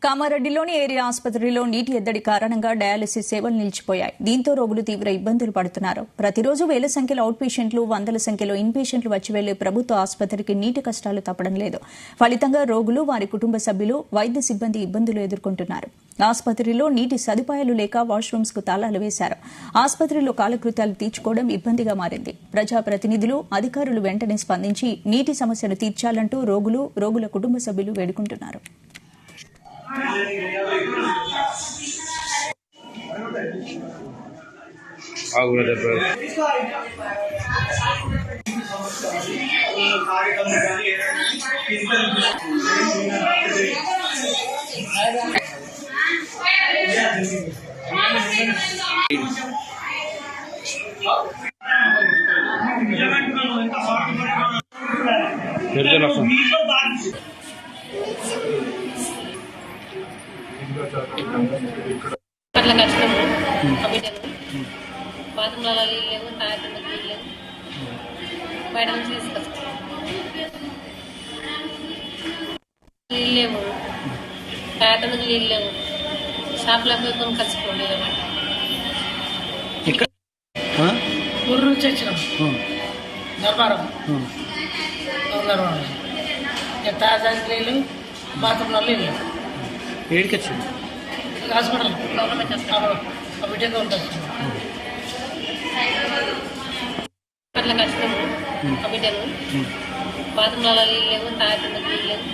కామారెడ్డిలోని area ఆసుపత్రిలో నీటి ఎద్దడి కారణంగా డయాలసిస్ సేవలు నిలిచిపోయాయి. దీంతో రోగులు తీవ్ర ఇబ్బందులు పడుతున్నారు. ప్రతిరోజు వేల సంఖ్యలో అవుట్ పేషెంట్లు, వందల సంఖ్యలో ఇన్ పేషెంట్లు వచ్చి వెళ్లే ప్రభుత్వ ఆసుపత్రికి నీటి కష్టాలు తప్పడం లేదు. ఫలితంగా రోగులు, వారి కుటుంబ సభ్యులు, వైద్య సిబ్బంది ఇబ్బందులు ఎదుర్కొంటున్నారు. ఆసుపత్రిలో నీటి సదుపాయాలు లేక వాష్రూమ్స్ కు తాళాలు వేశారు. ఆసుపత్రిలో కాలకృత్యాలు తీర్చుకోవడం ఇబ్బందిగా మారింది. ప్రజాప్రతినిధులు, అధికారులు వెంటనే స్పందించి నీటి సమస్యను తీర్చాలంటూ రోగులు, రోగుల కుటుంబ సభ్యులు వేడుకుంటున్నారు. అట్లా కష్టము బిడ్డలు బాత్రూమ్లలో నీళ్ళు లేవు, తాగడానికి నీళ్ళు లేవు, బయట నుంచి తీసుకొస్తాం. నీళ్ళు లేవు, తాగడానికి నీళ్ళు లేవు, షాప్లో పోయి కొనుకొచ్చుకోండి. ఊరు నుంచి వచ్చినాం ధర్మారం తాగడానికి నీళ్ళు, బాత్రూమ్లో నీళ్ళు. ఏడికి వచ్చింది హాస్పిటల్ బిడ్డగా ఉంటుంది. అట్లా కష్టము బిడ్డలు బాత్రూమ్లలో నీళ్ళు లేవు, తాగడానికి నీళ్ళు లేవు,